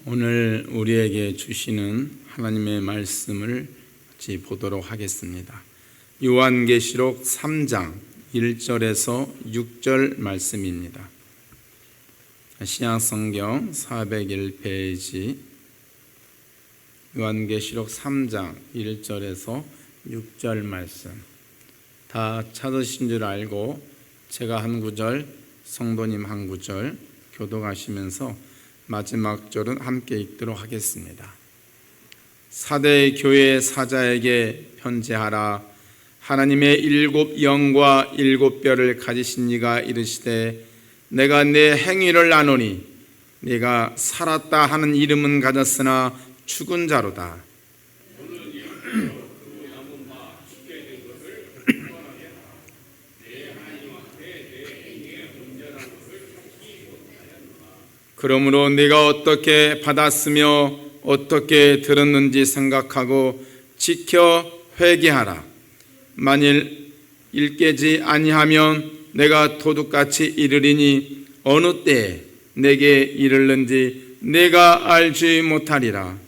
오늘 우리에게 주시는 하나님의 말씀을 같이 보도록 하겠습니다. 요한계시록 3장 1절에서 6절 말씀입니다. 신약성경 401페이지 요한계시록 3장 1절에서 6절 말씀, 다 찾으신 줄 알고 제가 한 구절, 성도님 한 구절 교독하시면서 마지막 절은 함께 읽도록 하겠습니다. 사대 교회 사자에게 편지하라. 하나님의 7 영과 7 뼈를 가지신 이가 이르시되 내가 내 행위를 아노니 네가 살았다 하는 이름은 가졌으나 죽은 자로다. 그러므로 네가 어떻게 받았으며 어떻게 들었는지 생각하고 지켜 회개하라. 만일 일깨지 아니하면 내가 도둑같이 이르리니 어느 때에 내게 이르는지 내가 알지 못하리라.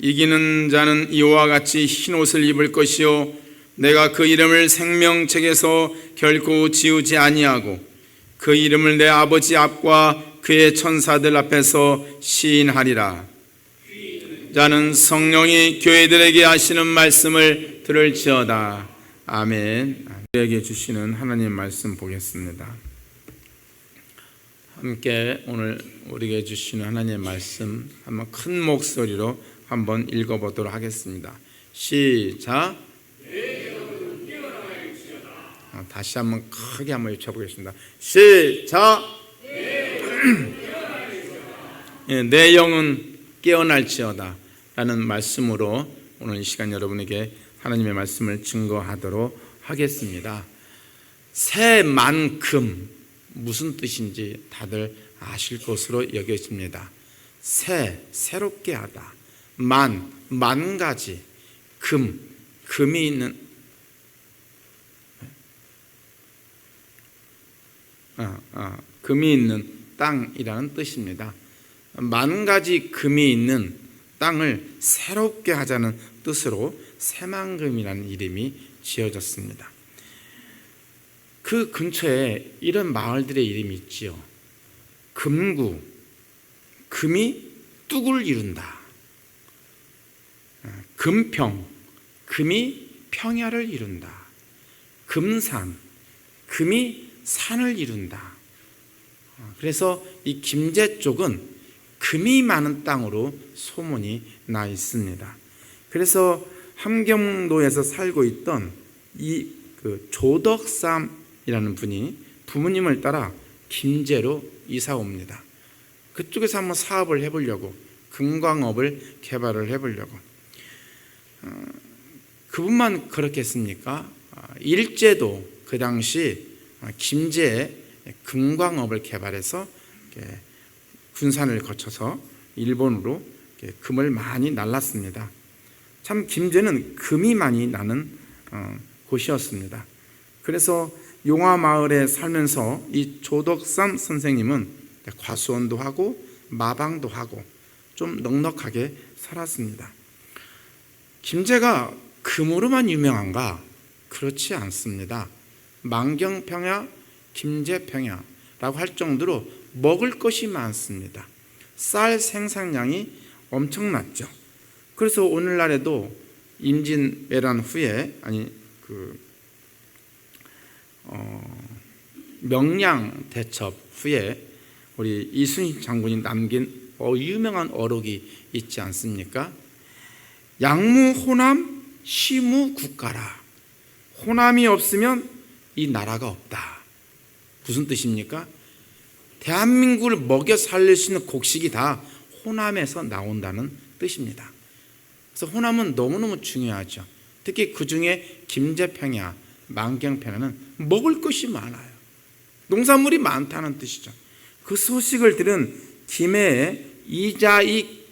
이기는 자는 이와 같이 흰옷을 입을 것이요 내가 그 이름을 생명책에서 결코 지우지 아니하고 그 이름을 내 아버지 앞과 그의 천사들 앞에서 시인하리라. 자는 성령이 교회들에게 하시는 말씀을 들을지어다. 아멘. 우리에게 주시는 하나님 말씀 보겠습니다. 함께 오늘 우리에게 주시는 하나님의 말씀 한번 큰 목소리로 한번 읽어보도록 하겠습니다. 시작. 다시 한번 크게 한번 외쳐보겠습니다. 시작. 내 영은 깨어날지어다 라는 말씀으로 오늘 이 시간 여러분에게 하나님의 말씀을 증거하도록 하겠습니다. 새만큼 무슨 뜻인지 다들 아실 것으로 여겨집니다. 새롭게 하다. 만 가지, 금이 있는 금이 있는 땅이라는 뜻입니다. 만 가지 금이 있는 땅을 새롭게 하자는 뜻으로 새만금이라는 이름이 지어졌습니다. 그 근처에 이런 마을들의 이름이 있지요. 금구, 금이 뚝을 이룬다. 금평, 금이 평야를 이룬다. 금산, 금이 산을 이룬다. 그래서 이 김제 쪽은 금이 많은 땅으로 소문이 나 있습니다. 그래서 함경도에서 살고 있던 이 조덕삼이라는 분이 부모님을 따라 김제로 이사 옵니다. 그쪽에서 한번 사업을 해보려고, 금광업을 개발을 해보려고. 그분만 그렇겠습니까? 일제도 그 당시 김제에 금광업을 개발해서 군산을 거쳐서 일본으로 금을 많이 날랐습니다. 참 김제는 금이 많이 나는 곳이었습니다. 그래서 용화마을에 살면서 이 조덕삼 선생님은 과수원도 하고 마방도 하고 좀 넉넉하게 살았습니다. 김제가 금으로만 유명한가? 그렇지 않습니다. 만경평야, 김제평야라고 할 정도로 먹을 것이 많습니다. 쌀 생산량이 엄청났죠. 그래서 오늘날에도 임진왜란 후에 명량 대첩 후에 우리 이순신 장군이 남긴 유명한 어록이 있지 않습니까? 양무 호남 시무 국가라. 호남이 없으면 이 나라가 없다. 무슨 뜻입니까? 대한민국을 먹여 살릴 수 있는 곡식이 다 호남에서 나온다는 뜻입니다. 그래서 호남은 너무너무 중요하죠. 특히 그 중에 김제평야, 만경평야는 먹을 것이 많아요. 농산물이 많다는 뜻이죠. 그 소식을 들은 김해의 이자익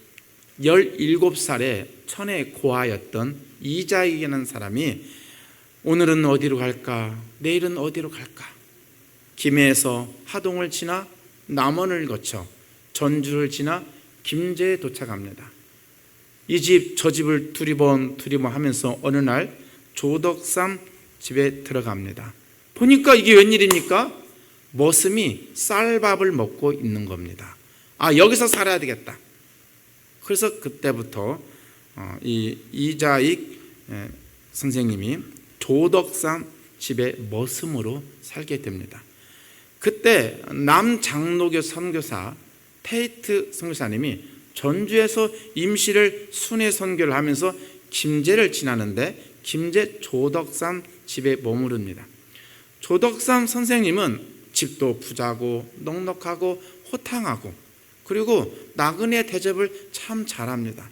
17살의 천의 고아였던 이자익이라는 사람이 오늘은 어디로 갈까? 내일은 어디로 갈까? 김해에서 하동을 지나 남원을 거쳐 전주를 지나 김제에 도착합니다. 이 집 저 집을 두리번 하면서 어느 날 조덕삼 집에 들어갑니다. 보니까 이게 웬일입니까? 머슴이 쌀밥을 먹고 있는 겁니다. 아, 여기서 살아야 되겠다. 그래서 그때부터 이 이자익 선생님이 조덕삼 집에 머슴으로 살게 됩니다. 그때 남장로교 선교사 테이트 선교사님이 전주에서 임시를 순회 선교를 하면서 김제를 지나는데 김제 조덕삼 집에 머무릅니다. 조덕삼 선생님은 집도 부자고 넉넉하고 호탕하고 그리고 나그네 대접을 참 잘합니다.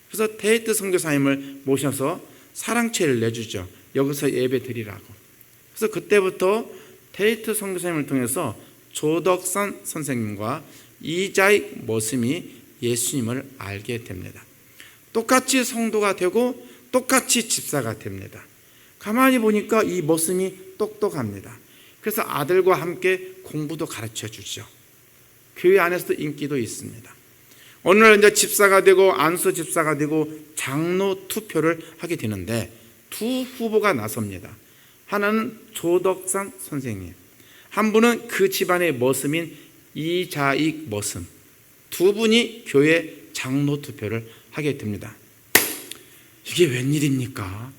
그래서 테이트 선교사님을 모셔서 사랑채를 내주죠. 여기서 예배 드리라고. 그래서 그때부터 테이트 선교사님을 통해서 조덕삼 선생님과 이자익 머슴이 예수님을 알게 됩니다. 똑같이 성도가 되고 똑같이 집사가 됩니다. 가만히 보니까 이 머슴이 똑똑합니다. 그래서 아들과 함께 공부도 가르쳐 주죠. 교회 안에서도 인기도 있습니다. 어느 날 이제 집사가 되고 안수 집사가 되고 장로 투표를 하게 되는데 두 후보가 나섭니다. 하나는 조덕삼 선생님, 한 분은 그 집안의 머슴인 이자익 머슴. 두 분이 교회 장로 투표를 하게 됩니다. 이게 웬일입니까?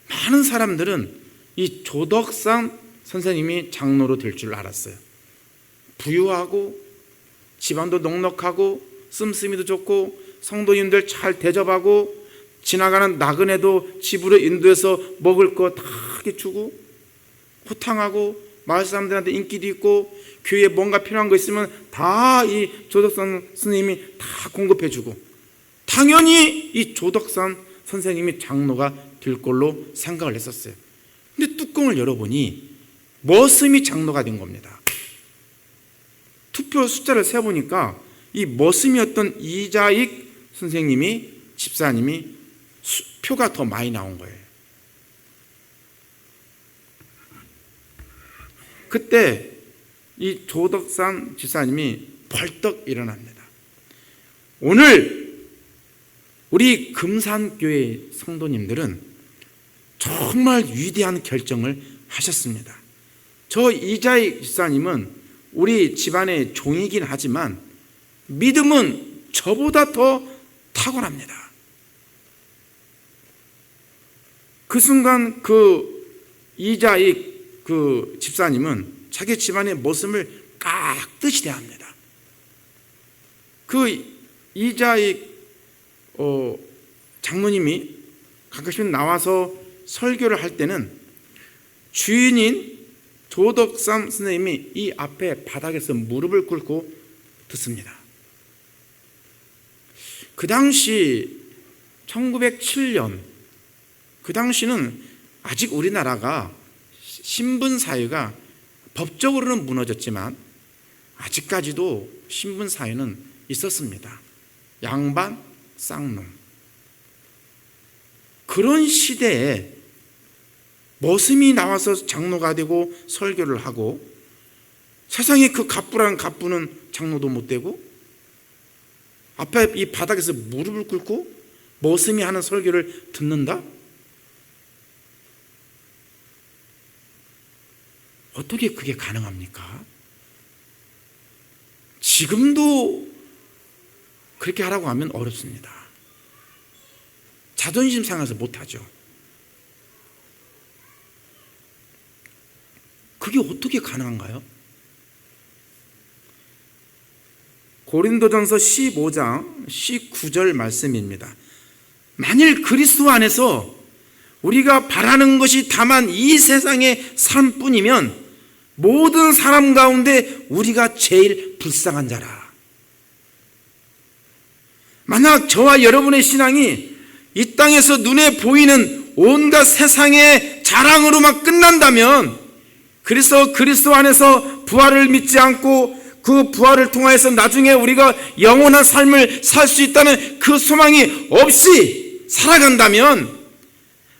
많은 사람들은 이 조덕삼 선생님이 장로로 될 줄 알았어요. 부유하고 집안도 넉넉하고 씀씀이도 좋고 성도님들 잘 대접하고 지나가는 나그네도 집으로 인도해서 먹을 거 다 주고 호탕하고 마을 사람들한테 인기도 있고 교회에 뭔가 필요한 거 있으면 다 이 조덕삼 선생님이 다 공급해주고 당연히 이 조덕삼 선생님이 장로가 될 걸로 생각을 했었어요. 근데 뚜껑을 열어보니 머슴이 장로가 된 겁니다. 투표 숫자를 세보니까 이 머슴이었던 이자익 선생님이 집사님이 표가 더 많이 나온 거예요. 그때 이 조덕삼 집사님이 벌떡 일어납니다. 오늘 우리 금산교회 성도님들은 정말 위대한 결정을 하셨습니다. 저 이자익 집사님은 우리 집안의 종이긴 하지만 믿음은 저보다 더 탁월합니다. 그 순간 그 이자익 그 집사님은 자기 집안의 모습을 깍듯이 대합니다. 그 이자익 장로님이 가끔씩 나와서 설교를 할 때는 주인인 조덕삼 선생님이 이 앞에 바닥에서 무릎을 꿇고 듣습니다. 그 당시 1907년 그 당시는 아직 우리나라가 신분 사회가 법적으로는 무너졌지만 아직까지도 신분 사회는 있었습니다. 양반, 쌍놈. 그런 시대에 머슴이 나와서 장로가 되고 설교를 하고 세상에 그 갑부라는 갑부는 장로도 못 되고 앞에 이 바닥에서 무릎을 꿇고 머슴이 하는 설교를 듣는다? 어떻게 그게 가능합니까? 지금도 그렇게 하라고 하면 어렵습니다. 자존심 상해서 못하죠. 그게 어떻게 가능한가요? 고린도전서 15장 19절 말씀입니다. 만일 그리스도 안에서 우리가 바라는 것이 다만 이 세상의 삶뿐이면 모든 사람 가운데 우리가 제일 불쌍한 자라. 만약 저와 여러분의 신앙이 이 땅에서 눈에 보이는 온갖 세상의 자랑으로만 끝난다면 그래서 그리스도 안에서 부활을 믿지 않고 그 부활을 통하여서 나중에 우리가 영원한 삶을 살 수 있다는 그 소망이 없이 살아간다면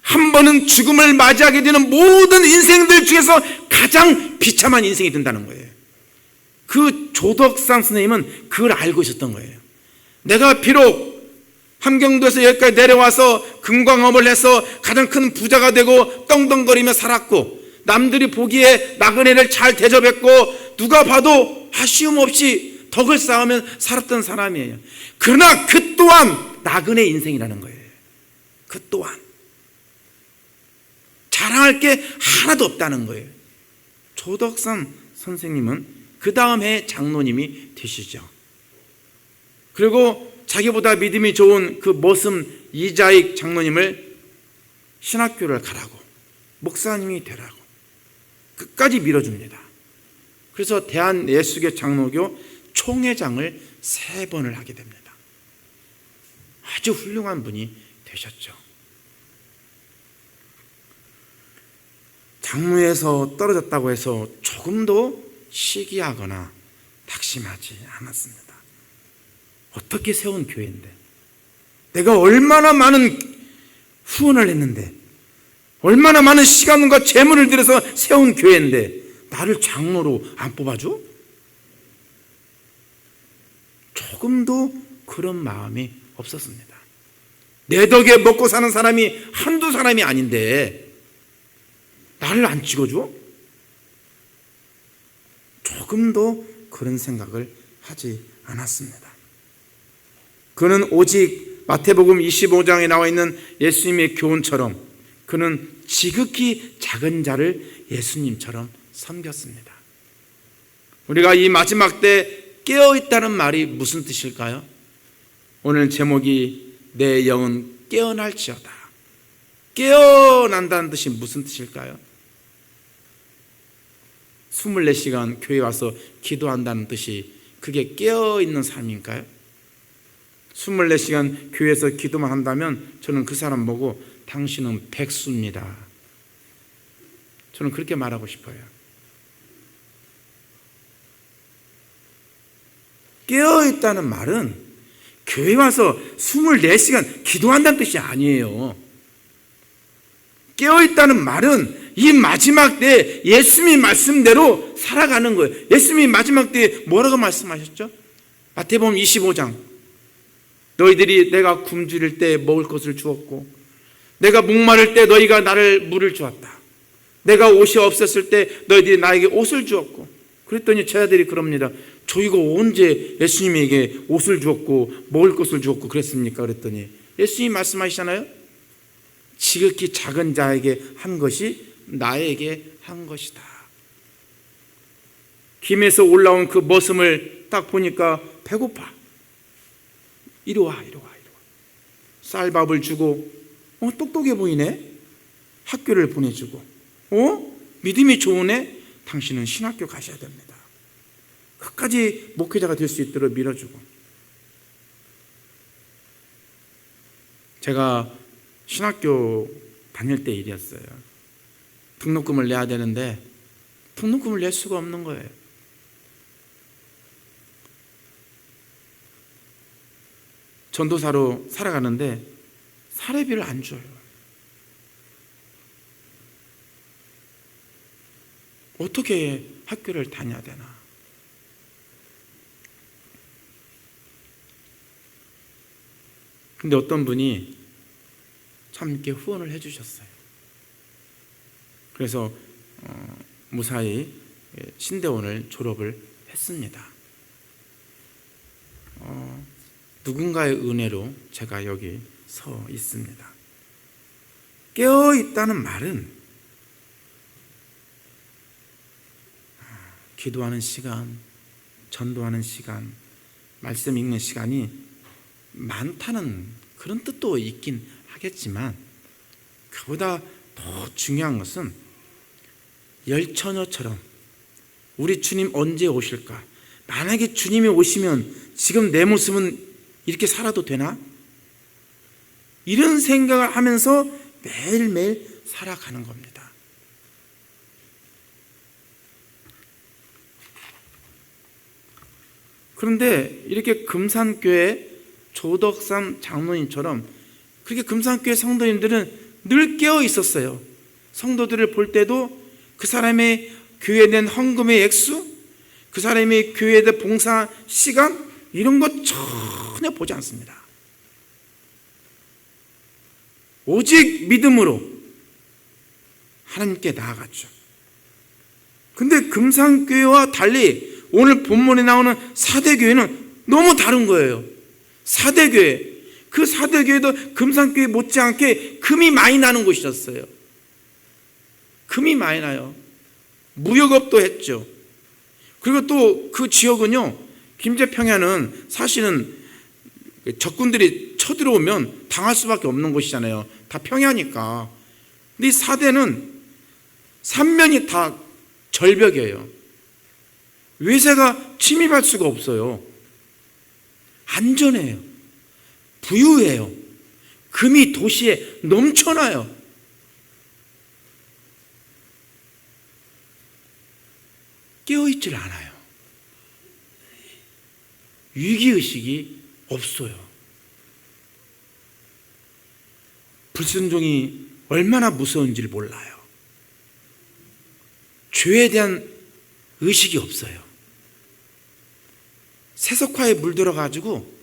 한 번은 죽음을 맞이하게 되는 모든 인생들 중에서 가장 비참한 인생이 된다는 거예요. 그 조덕상 선생님은 그걸 알고 있었던 거예요. 내가 비록 함경도에서 여기까지 내려와서 금광업을 해서 가장 큰 부자가 되고 떵떵거리며 살았고, 남들이 보기에 나그네를 잘 대접했고, 누가 봐도 아쉬움 없이 덕을 쌓으며 살았던 사람이에요. 그러나 그 또한 나그네 인생이라는 거예요. 그 또한 자랑할 게 하나도 없다는 거예요. 조덕산 선생님은 그 다음 해 장로님이 되시죠. 그리고 자기보다 믿음이 좋은 그 머슴 이자익 장로님을 신학교를 가라고, 목사님이 되라고 끝까지 밀어줍니다. 그래서 대한예수교 장로교 총회장을 3번을 하게 됩니다. 아주 훌륭한 분이 되셨죠. 장로에서 떨어졌다고 해서 조금도 시기하거나 낙심하지 않았습니다. 어떻게 세운 교회인데, 내가 얼마나 많은 후원을 했는데, 얼마나 많은 시간과 재물을 들여서 세운 교회인데 나를 장로로 안 뽑아줘? 조금도 그런 마음이 없었습니다. 내 덕에 먹고 사는 사람이 한두 사람이 아닌데 나를 안 찍어줘? 조금도 그런 생각을 하지 않았습니다. 그는 오직 마태복음 25장에 나와 있는 예수님의 교훈처럼 그는 지극히 작은 자를 예수님처럼 섬겼습니다. 우리가 이 마지막 때 깨어있다는 말이 무슨 뜻일까요? 오늘 제목이 내 영은 깨어날지어다. 깨어난다는 뜻이 무슨 뜻일까요? 24시간 교회 와서 기도한다는 뜻이 그게 깨어있는 삶인가요? 24시간 교회에서 기도만 한다면 저는 그 사람 보고 당신은 백수입니다. 저는 그렇게 말하고 싶어요. 깨어있다는 말은 교회 와서 24시간 기도한다는 뜻이 아니에요. 깨어있다는 말은 이 마지막 때 예수님의 말씀대로 살아가는 거예요. 예수님이 마지막 때 뭐라고 말씀하셨죠? 마태복음 25장, 너희들이 내가 굶주릴 때 먹을 것을 주었고, 내가 목마를 때 너희가 나를 물을 주었다. 내가 옷이 없었을 때 너희들이 나에게 옷을 주었고. 그랬더니 제자들이 그럽니다. 저희가 언제 예수님에게 옷을 주었고 먹을 것을 주었고 그랬습니까? 그랬더니 예수님이 말씀하시잖아요. 지극히 작은 자에게 한 것이 나에게 한 것이다. 김에서 올라온 그 머슴을 딱 보니까 배고파. 이리 와, 이리 와, 이리 와. 쌀밥을 주고, 똑똑해 보이네? 학교를 보내주고, 믿음이 좋으네? 당신은 신학교 가셔야 됩니다. 끝까지 목회자가 될 수 있도록 밀어주고. 제가 신학교 다닐 때 일이었어요. 등록금을 내야 되는데 등록금을 낼 수가 없는 거예요. 전도사로 살아가는데 사례비를 안 줘요. 어떻게 학교를 다녀야 되나? 근데 어떤 분이 참 이렇게 후원을 해주셨어요. 그래서 무사히 신대원을 졸업을 했습니다. 누군가의 은혜로 제가 여기 서 있습니다. 깨어있다는 말은 기도하는 시간, 전도하는 시간, 말씀 읽는 시간이 많다는 그런 뜻도 있긴 하겠지만, 그보다 더 중요한 것은 열처녀처럼 우리 주님 언제 오실까? 만약에 주님이 오시면 지금 내 모습은 이렇게 살아도 되나? 이런 생각을 하면서 매일매일 살아가는 겁니다. 그런데 이렇게 금산교회 조덕삼 장로님처럼 그렇게 금산교회 성도님들은 늘 깨어 있었어요. 성도들을 볼 때도 그 사람의 교회에 낸 헌금의 액수, 그 사람의 교회에 대한 봉사 시간, 이런 것 전혀 보지 않습니다. 오직 믿음으로 하나님께 나아갔죠. 근데 금산교회와 달리 오늘 본문에 나오는 사대교회는 너무 다른 거예요. 사대교회, 그 사대교회도 금산교회 못지않게 금이 많이 나는 곳이었어요. 금이 많이 나요. 무역업도 했죠. 그리고 또 그 지역은요, 김제평야는 사실은 적군들이 쳐들어오면 당할 수밖에 없는 곳이잖아요. 다 평야니까. 근데 이 사대는 삼면이 다 절벽이에요. 외세가 침입할 수가 없어요. 안전해요. 부유해요. 금이 도시에 넘쳐나요. 깨어있질 않아요. 위기의식이 없어요. 불순종이 얼마나 무서운지를 몰라요. 죄에 대한 의식이 없어요. 세속화에 물들어가지고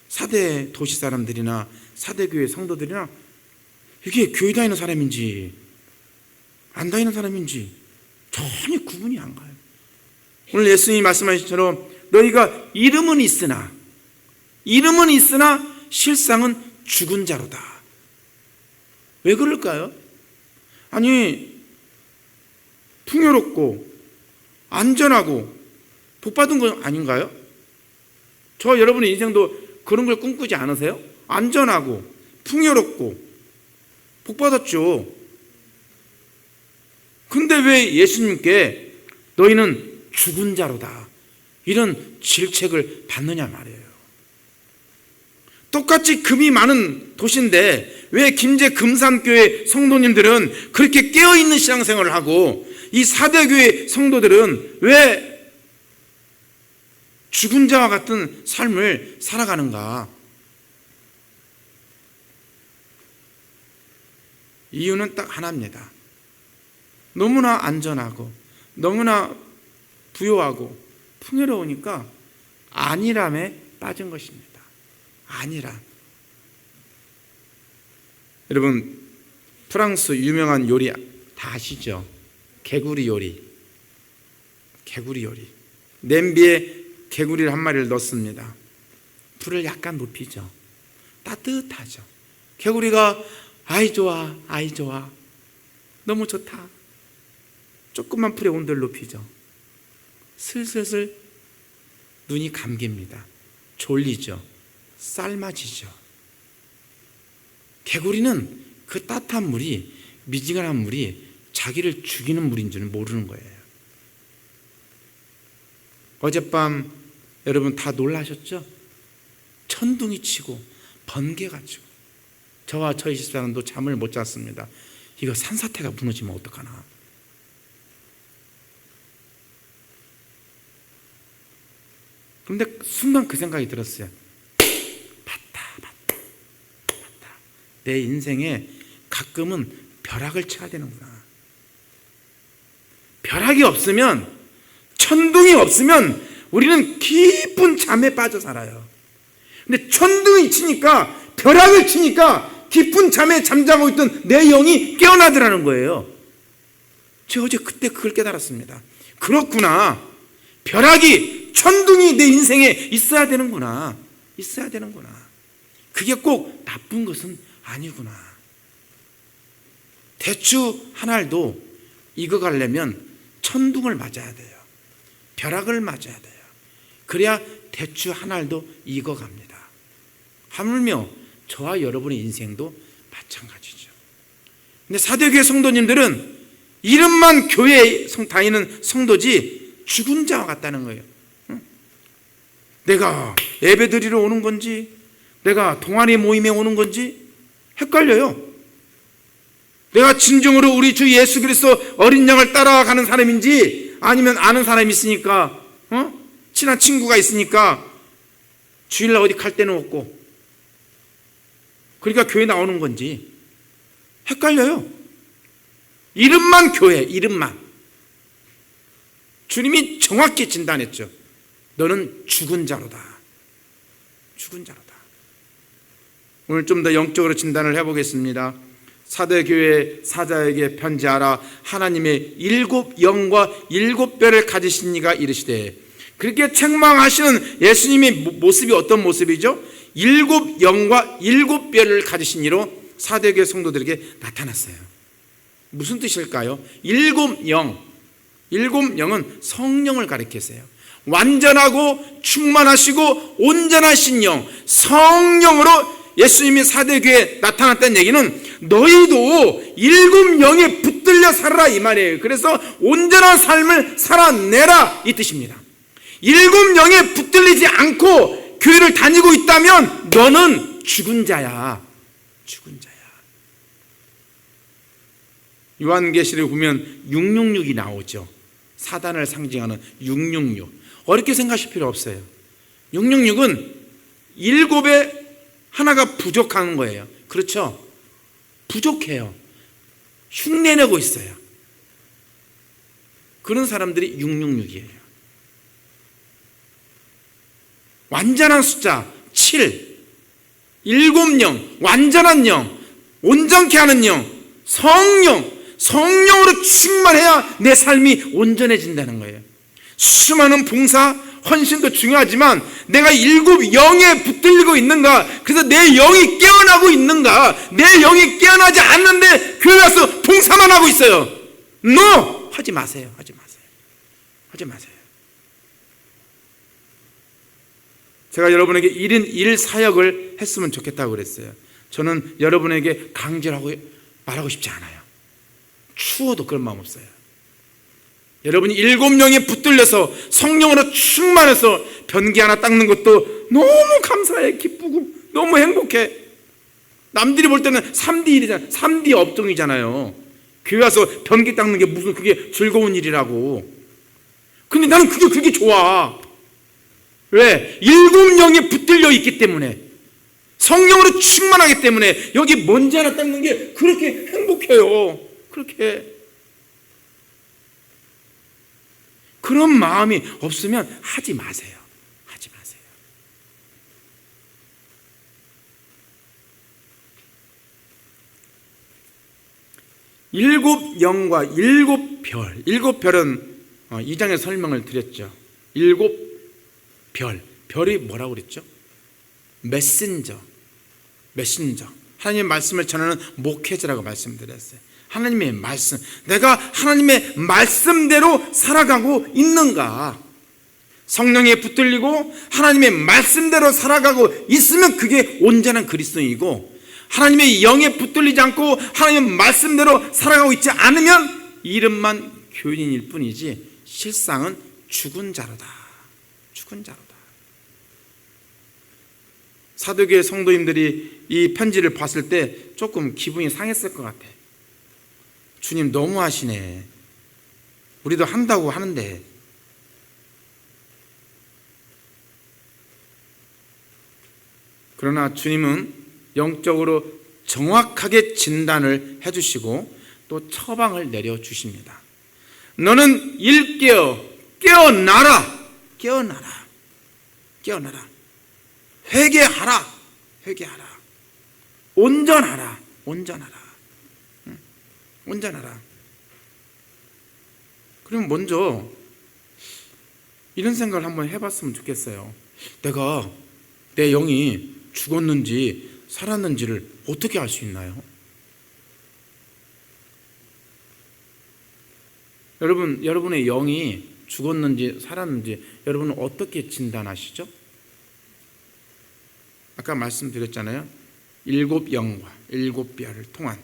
사대 도시 사람들이나 사대교회 성도들이나 이게 교회 다니는 사람인지 안 다니는 사람인지 전혀 구분이 안 가요. 오늘 예수님이 말씀하신 것처럼 너희가 이름은 있으나 실상은 죽은 자로다. 왜 그럴까요? 아니, 풍요롭고 안전하고 복받은 건 아닌가요? 저 여러분의 인생도 그런 걸 꿈꾸지 않으세요? 안전하고 풍요롭고 복받았죠. 근데 왜 예수님께 너희는 죽은 자로다 이런 질책을 받느냐 말이에요. 똑같이 금이 많은 도시인데 왜 김제 금산교회 성도님들은 그렇게 깨어있는 신앙생활을 하고 이 사대교회 성도들은 왜 죽은 자와 같은 삶을 살아가는가? 이유는 딱 하나입니다. 너무나 안전하고 너무나 부유하고 풍요로우니까 안일함에 빠진 것입니다. 안일함. 여러분, 프랑스 유명한 요리 다 아시죠? 개구리 요리. 개구리 요리. 냄비에 개구리를 한 마리를 넣습니다. 불을 약간 높이죠. 따뜻하죠. 개구리가 아이 좋아, 아이 좋아, 너무 좋다. 조그만 불에 온도를 높이죠. 슬슬슬 눈이 감깁니다. 졸리죠. 삶아지죠. 개구리는 그 따뜻한 물이, 미지근한 물이 자기를 죽이는 물인 줄은 모르는 거예요. 어젯밤 여러분 다 놀라셨죠? 천둥이 치고 번개가 치고 저와 저희 집사람도 잠을 못 잤습니다. 이거 산사태가 무너지면 어떡하나. 그런데 순간 그 생각이 들었어요. 봤다. 내 인생에 가끔은 벼락을 쳐야 되는구나. 벼락이 없으면, 천둥이 없으면 우리는 깊은 잠에 빠져 살아요. 근데 천둥이 치니까, 벼락을 치니까 깊은 잠에 잠자고 있던 내 영이 깨어나더라는 거예요. 제가 어제 그때 그걸 깨달았습니다. 그렇구나. 벼락이, 천둥이 내 인생에 있어야 되는구나. 있어야 되는구나. 그게 꼭 나쁜 것은 아니구나. 대추 한 알도 익어가려면 천둥을 맞아야 돼요. 벼락을 맞아야 돼요. 그래야 대추 한 알도 익어갑니다. 하물며 저와 여러분의 인생도 마찬가지죠. 근데 사대교회 성도님들은 이름만 교회에 다니는 성도지 죽은 자와 같다는 거예요. 내가 예배 드리러 오는 건지, 내가 동아리 모임에 오는 건지 헷갈려요. 내가 진정으로 우리 주 예수 그리스도 어린 양을 따라가는 사람인지 아니면 아는 사람이 있으니까 친한 친구가 있으니까 주일날 어디 갈 데는 없고, 그러니까 교회 나오는 건지 헷갈려요. 이름만 교회, 이름만. 주님이 정확히 진단했죠. 너는 죽은 자로다. 죽은 자로다. 오늘 좀 더 영적으로 진단을 해보겠습니다. 사도교회 사자에게 편지하라. 하나님의 7영과 7뼈를 가지신 이가 이르시되. 그렇게 책망하시는 예수님의 모습이 어떤 모습이죠? 7영과 7뼈를 가지신 이로 사도교회 성도들에게 나타났어요. 무슨 뜻일까요? 7영. 7영은 성령을 가리키세요. 완전하고 충만하시고 온전하신 영, 성령으로 예수님이 사도교회에 나타났다는 얘기는 너희도 7영에 붙들려 살아라 이 말이에요. 그래서 온전한 삶을 살아내라 이 뜻입니다. 7영에 붙들리지 않고 교회를 다니고 있다면 너는 죽은 자야. 죽은 자야. 요한계시를 보면 666이 나오죠. 사단을 상징하는 666. 어렵게 생각하실 필요 없어요. 666은 7에 하나가 부족한 거예요. 그렇죠? 부족해요. 흉내내고 있어요. 그런 사람들이 666이에요. 완전한 숫자 7, 7영, 완전한 영, 온전케 하는 영, 성령으로 충만해야 내 삶이 온전해진다는 거예요. 수많은 봉사, 헌신도 중요하지만 내가 7영에 붙들리고 있는가? 그래서 내 영이 깨어나고 있는가? 내 영이 깨어나지 않는데 교회 와서 봉사만 하고 있어요. No! 하지 마세요. 하지 마세요. 하지 마세요. 제가 여러분에게 1인 1 사역을 했으면 좋겠다고 그랬어요. 저는 여러분에게 강제하고 말하고 싶지 않아요. 추워도 그런 마음 없어요. 여러분이 7영에 붙들려서 성령으로 충만해서 변기 하나 닦는 것도 너무 감사해, 기쁘고 너무 행복해. 남들이 볼 때는 3D 일이잖아요. 3D 업종이잖아요. 교회 와서 변기 닦는 게 무슨 그게 즐거운 일이라고. 근데 나는 그게 좋아. 왜? 7영에 붙들려 있기 때문에, 성령으로 충만하기 때문에 여기 먼지 하나 닦는 게 그렇게 행복해요. 그렇게. 그런 마음이 없으면 하지 마세요. 하지 마세요. 일곱 영과 7별. 7별은 2장에 설명을 드렸죠. 7별. 별이 뭐라고 그랬죠? 메신저. 하나님의 말씀을 전하는 목회자라고 말씀드렸어요. 하나님의 말씀, 내가 하나님의 말씀대로 살아가고 있는가? 성령에 붙들리고 하나님의 말씀대로 살아가고 있으면 그게 온전한 그리스도인이고, 하나님의 영에 붙들리지 않고 하나님의 말씀대로 살아가고 있지 않으면 이름만 교인일 뿐이지 실상은 죽은 자로다. 죽은 자로다. 사도교회 성도님들이 이 편지를 봤을 때 조금 기분이 상했을 것 같아. 주님 너무하시네. 우리도 한다고 하는데. 그러나 주님은 영적으로 정확하게 진단을 해주시고 또 처방을 내려주십니다. 너는 깨어나라. 회개하라. 온전하라. 그럼 먼저 이런 생각을 한번 해봤으면 좋겠어요. 내가 내 영이 죽었는지 살았는지를 어떻게 알 수 있나요? 여러분의 영이 죽었는지 살았는지 여러분은 어떻게 진단하시죠? 아까 말씀드렸잖아요. 7영과 7뼈를 통한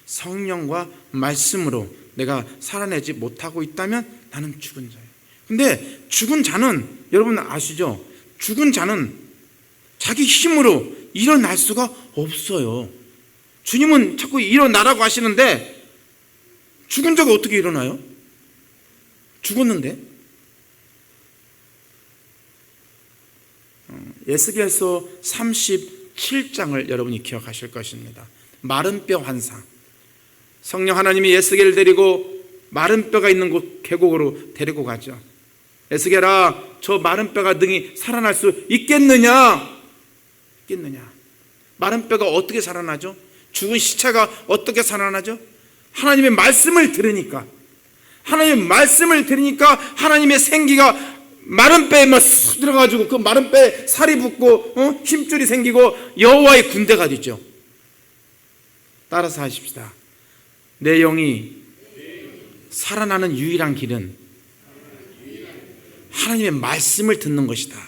성령과 말씀으로 내가 살아내지 못하고 있다면 나는 죽은 자예요. 근데 죽은 자는 여러분 아시죠? 죽은 자는 자기 힘으로 일어날 수가 없어요. 주님은 자꾸 일어나라고 하시는데 죽은 자가 어떻게 일어나요? 죽었는데. 에스겔서 37장을 여러분이 기억하실 것입니다. 마른 뼈 환상. 성령 하나님이 에스겔을 데리고 마른 뼈가 있는 곳 계곡으로 데리고 가죠. 에스겔아, 저 마른 뼈가 능히 살아날 수 있겠느냐? 있겠느냐? 마른 뼈가 어떻게 살아나죠? 죽은 시체가 어떻게 살아나죠? 하나님의 말씀을 들으니까, 하나님의 말씀을 들으니까 하나님의 생기가 마른 뼈에 막 쑥 들어가지고 그 마른 뼈에 살이 붙고 힘줄이 생기고 여호와의 군대가 되죠. 따라서 하십시다. 내 영이 살아나는 유일한 길은 하나님의 말씀을 듣는 것이다.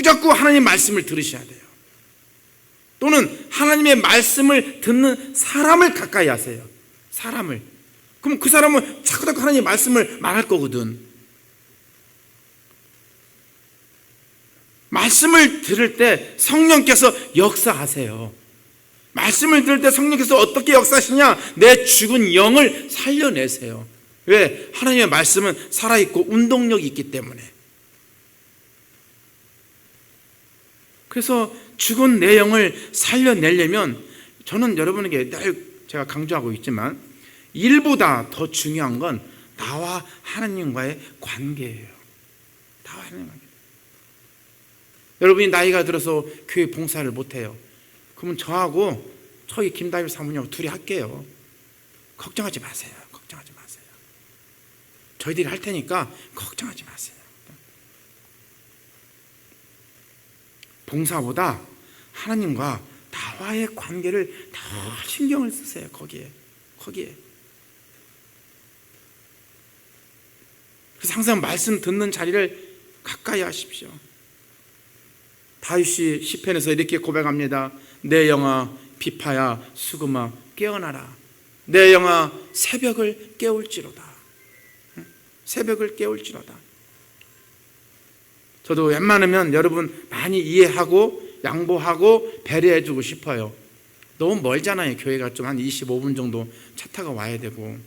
자꾸 하나님의 말씀을 들으셔야 돼요. 또는 하나님의 말씀을 듣는 사람을 가까이 하세요. 사람을. 그럼 그 사람은 자꾸 하나님의 말씀을 말할 거거든. 말씀을 들을 때 성령께서 역사하세요. 말씀을 들을 때 성령께서 어떻게 역사하시냐? 내 죽은 영을 살려내세요. 왜? 하나님의 말씀은 살아있고 운동력이 있기 때문에. 그래서 죽은 내 영을 살려내려면 저는 여러분에게 늘 제가 강조하고 있지만 일보다 더 중요한 건 나와 하나님과의 관계예요. 나와 하나님 관계. 여러분이 나이가 들어서 교회 봉사를 못해요. 그러면 저하고 저희 김다일 사모님하고 둘이 할게요. 걱정하지 마세요. 걱정하지 마세요. 저희들이 할 테니까 걱정하지 마세요. 봉사보다 하나님과 나와의 관계를 더 신경을 쓰세요. 거기에. 그래서 항상 말씀 듣는 자리를 가까이 하십시오. 다윗이 시편에서 이렇게 고백합니다. 내 영아 비파야 수금아 깨어나라. 내 영아 새벽을 깨울지로다. 새벽을 깨울지로다. 저도 웬만하면 여러분 많이 이해하고 양보하고 배려해주고 싶어요. 너무 멀잖아요. 교회가 좀 한 25분 정도 차 타고 와야 되고,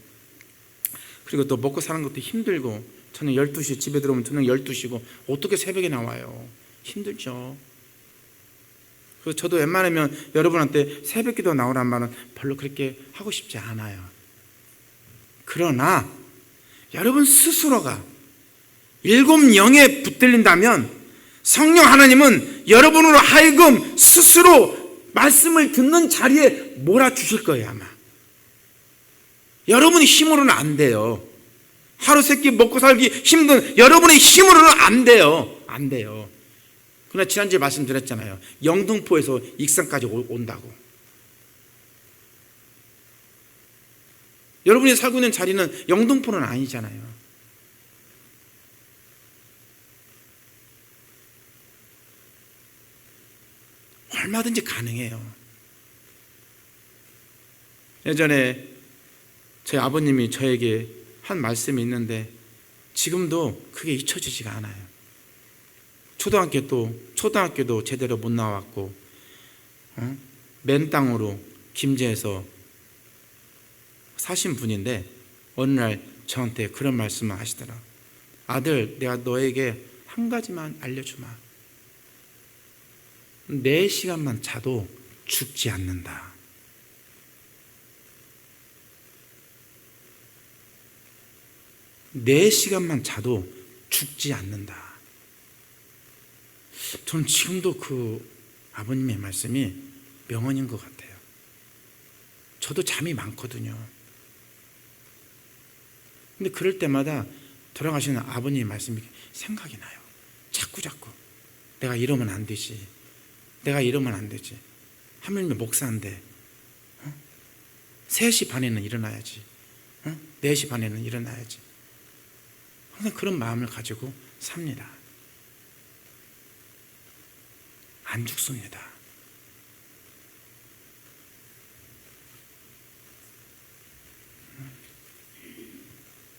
그리고 또 먹고 사는 것도 힘들고, 저는 12시 집에 들어오면 저는 12시고 어떻게 새벽에 나와요? 힘들죠. 그래서 저도 웬만하면 여러분한테 새벽기도 나오란 말은 별로 그렇게 하고 싶지 않아요. 그러나 여러분 스스로가 일곱 영에 붙들린다면 성령 하나님은 여러분으로 하여금 스스로 말씀을 듣는 자리에 몰아주실 거예요. 아마 여러분의 힘으로는 안 돼요. 하루 세끼 먹고 살기 힘든 여러분의 힘으로는 안 돼요. 안 돼요. 그러나 지난주에 말씀드렸잖아요. 영등포에서 익산까지 온다고. 여러분이 살고 있는 자리는 영등포는 아니잖아요. 얼마든지 가능해요. 예전에 저희 아버님이 저에게 한 말씀이 있는데 지금도 그게 잊혀지지가 않아요. 초등학교도 제대로 못 나왔고 맨 땅으로 김제에서 사신 분인데 어느 날 저한테 그런 말씀을 하시더라. 아들, 내가 너에게 한 가지만 알려주마. 4시간만 자도 죽지 않는다. 네 시간만 자도 죽지 않는다. 저는 지금도 그 아버님의 말씀이 명언인 것 같아요. 저도 잠이 많거든요. 근데 그럴 때마다 돌아가시는 아버님의 말씀이 생각이 나요. 자꾸 내가 이러면 안 되지. 내가 이러면 안 되지. 하물며 목사인데 3시 반에는 일어나야지. 4시 반에는 일어나야지. 항상 그런 마음을 가지고 삽니다. 안 죽습니다.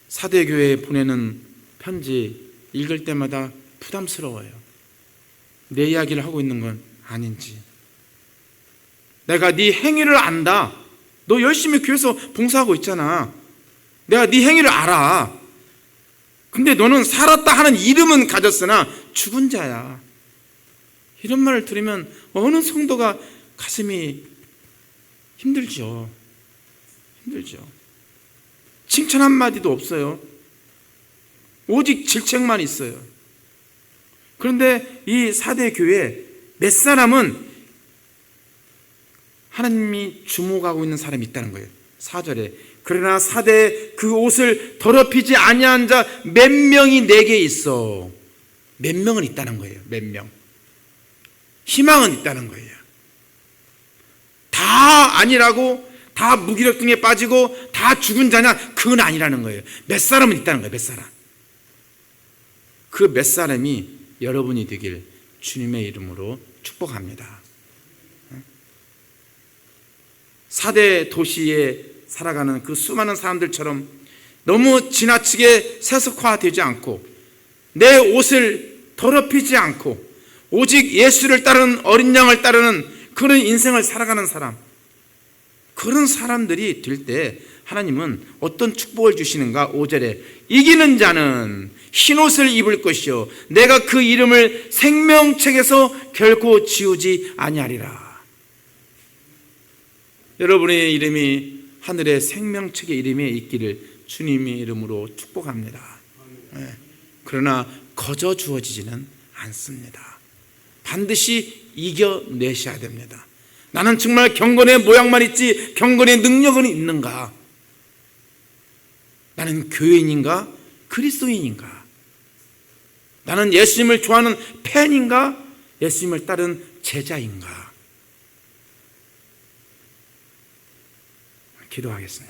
사대교회에 보내는 편지 읽을 때마다 부담스러워요. 내 이야기를 하고 있는 건 아닌지. 내가 네 행위를 안다. 너 열심히 교회에서 봉사하고 있잖아. 내가 네 행위를 알아. 근데 너는 살았다 하는 이름은 가졌으나 죽은 자야. 이런 말을 들으면 어느 성도가 가슴이 힘들죠. 칭찬 한마디도 없어요. 오직 질책만 있어요. 그런데 이 사대 교회 몇 사람은 하나님이 주목하고 있는 사람이 있다는 거예요. 4절에 그러나 사대에 그 옷을 더럽히지 아니한 자 몇 명이 내게 있어. 몇 명은 있다는 거예요. 몇 명. 희망은 있다는 거예요. 다 아니라고, 다 무기력증에 빠지고 다 죽은 자냐? 그건 아니라는 거예요. 몇 사람은 있다는 거예요. 몇 사람. 그 몇 사람이 여러분이 되길 주님의 이름으로 축복합니다. 사대 도시에 살아가는 그 수많은 사람들처럼 너무 지나치게 세속화되지 않고 내 옷을 더럽히지 않고 오직 예수를 따르는, 어린 양을 따르는 그런 인생을 살아가는 사람, 그런 사람들이 될 때 하나님은 어떤 축복을 주시는가? 5절에 이기는 자는 흰옷을 입을 것이요 내가 그 이름을 생명책에서 결코 지우지 아니하리라. 여러분의 이름이 하늘의 생명책의 이름에 있기를 주님의 이름으로 축복합니다. 그러나 거저 주어지지는 않습니다. 반드시 이겨내셔야 됩니다. 나는 정말 경건의 모양만 있지 경건의 능력은 있는가? 나는 교인인가? 그리스도인인가? 나는 예수님을 좋아하는 팬인가? 예수님을 따른 제자인가? 기도하겠습니다.